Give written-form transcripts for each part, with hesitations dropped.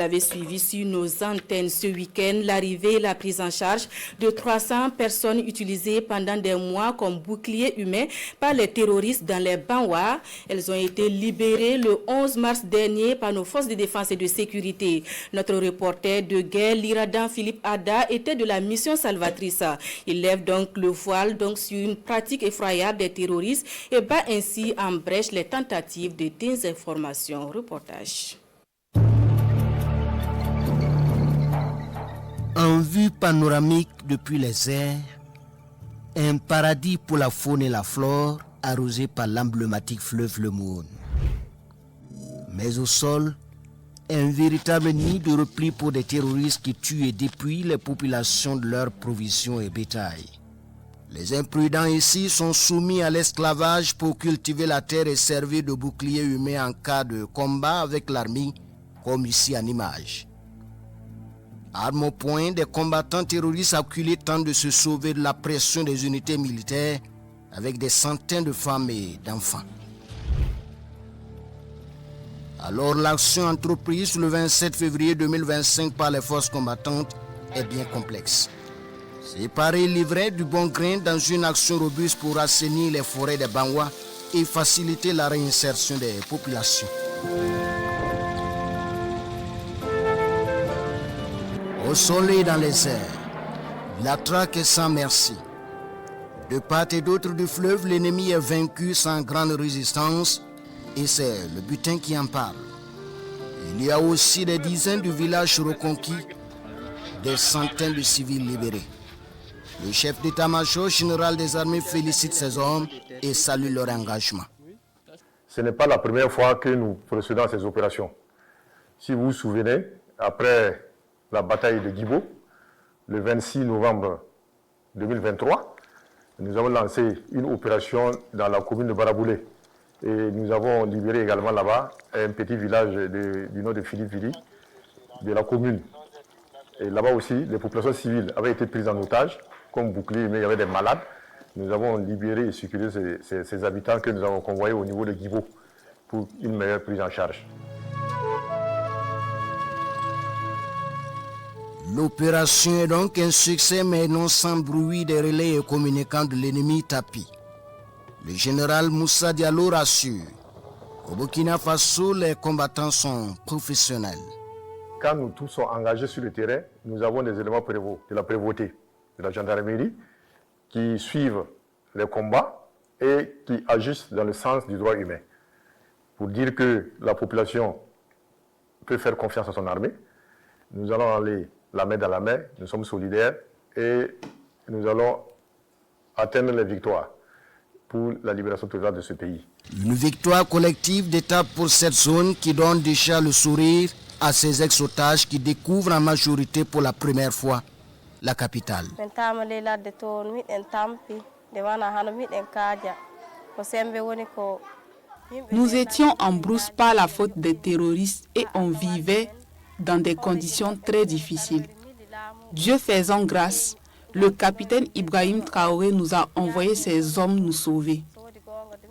Vous avez suivi sur nos antennes ce week-end l'arrivée et la prise en charge de 300 personnes utilisées pendant des mois comme boucliers humains par les terroristes dans les Banwa. Elles ont été libérées le 11 mars dernier par nos forces de défense et de sécurité. Notre reporter de guerre, l'Iradan Philippe Ada, était de la mission salvatrice. Il lève donc le voile sur une pratique effroyable des terroristes et bat ainsi en brèche les tentatives de désinformation. Reportage. En vue panoramique depuis les airs, un paradis pour la faune et la flore arrosé par l'emblématique fleuve Le Moune. Mais au sol, un véritable nid de repli pour des terroristes qui tuent et dépouillent les populations de leurs provisions et bétail. Les imprudents ici sont soumis à l'esclavage pour cultiver la terre et servir de bouclier humain en cas de combat avec l'armée, comme ici en image. Armes au poing, des combattants terroristes acculés tentent de se sauver de la pression des unités militaires avec des centaines de femmes et d'enfants. Alors l'action entreprise le 27 février 2025 par les forces combattantes est bien complexe. Séparer l'ivraie du bon grain dans une action robuste pour assainir les forêts des Banwa et faciliter la réinsertion des populations. Au soleil dans les airs, la traque est sans merci. De part et d'autre du fleuve, l'ennemi est vaincu sans grande résistance et c'est le butin qui en parle. Il y a aussi des dizaines de villages reconquis, des centaines de civils libérés. Le chef d'état-major général des armées félicite ses hommes et salue leur engagement. Ce n'est pas la première fois que nous procédons à ces opérations. Si vous vous souvenez, après la bataille de Guibo, le 26 novembre 2023, nous avons lancé une opération dans la commune de Baraboulé. Et nous avons libéré également là-bas un petit village du nom de Philippe Vili, de la commune. Et là-bas aussi, les populations civiles avaient été prises en otage, comme bouclier, mais il y avait des malades. Nous avons libéré et sécurisé ces habitants que nous avons convoyés au niveau de Guibo pour une meilleure prise en charge. L'opération est donc un succès, mais non sans bruit des relais et communicants de l'ennemi tapis. Le général Moussa Diallo rassure. Au Burkina Faso, les combattants sont professionnels. Quand nous tous sommes engagés sur le terrain, nous avons des éléments prévôts, de la prévôté, de la gendarmerie, qui suivent les combats et qui agissent dans le sens du droit humain. Pour dire que la population peut faire confiance à son armée, nous allons aller la main dans la main, nous sommes solidaires et nous allons atteindre les victoires pour la libération totale de ce pays. Une victoire collective d'étape pour cette zone qui donne déjà le sourire à ces ex-otages qui découvrent en majorité pour la première fois la capitale. Nous étions en brousse par la faute des terroristes et on vivait dans des conditions très difficiles. Dieu faisant grâce, le capitaine Ibrahim Traoré nous a envoyé ses hommes nous sauver.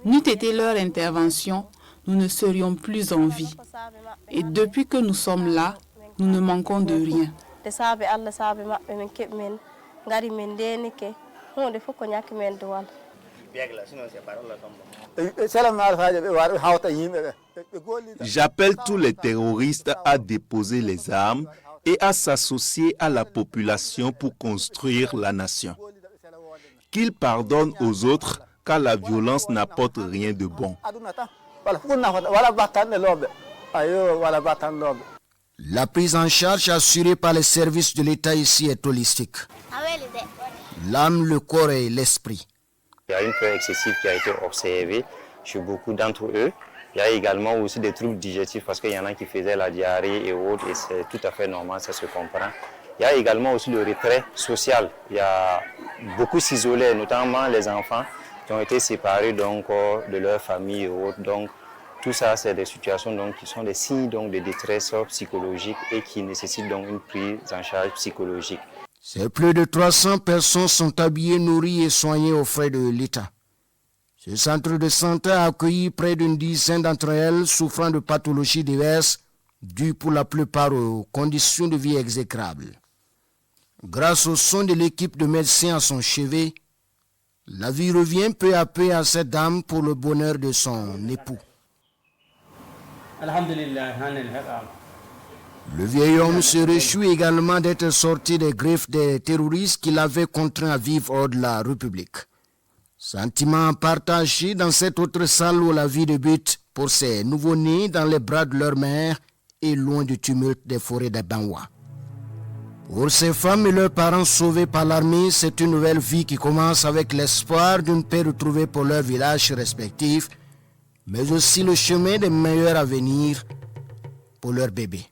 N'eût été leur intervention, nous ne serions plus en vie. Et depuis que nous sommes là, nous ne manquons de rien. J'appelle tous les terroristes à déposer les armes et à s'associer à la population pour construire la nation. Qu'ils pardonnent aux autres car la violence n'apporte rien de bon. La prise en charge assurée par les services de l'État ici est holistique. L'âme, le corps et l'esprit. Il y a une peur excessive qui a été observée chez beaucoup d'entre eux. Il y a également aussi des troubles digestifs parce qu'il y en a qui faisaient la diarrhée et autres et c'est tout à fait normal, ça se comprend. Il y a également aussi le retrait social. Il y a beaucoup s'isoler, notamment les enfants qui ont été séparés donc, de leur famille et autres. Donc, tout ça, c'est des situations donc, qui sont des signes donc, de détresse psychologique et qui nécessitent donc une prise en charge psychologique. Ces plus de 300 personnes sont habillées, nourries et soignées aux frais de l'État. Ce centre de santé a accueilli près d'une dizaine d'entre elles souffrant de pathologies diverses dû pour la plupart aux conditions de vie exécrables. Grâce au soin de l'équipe de médecins à son chevet, la vie revient peu à peu à cette dame pour le bonheur de son époux. Le vieil homme se réjouit également d'être sorti des griffes des terroristes qui l'avaient contraint à vivre hors de la République. Sentiment partagé dans cette autre salle où la vie débute pour ces nouveau-nés dans les bras de leur mère et loin du tumulte des forêts des Banwa. Pour ces femmes et leurs parents sauvés par l'armée, c'est une nouvelle vie qui commence avec l'espoir d'une paix retrouvée pour leurs villages respectifs, mais aussi le chemin des meilleurs avenirs pour leurs bébés.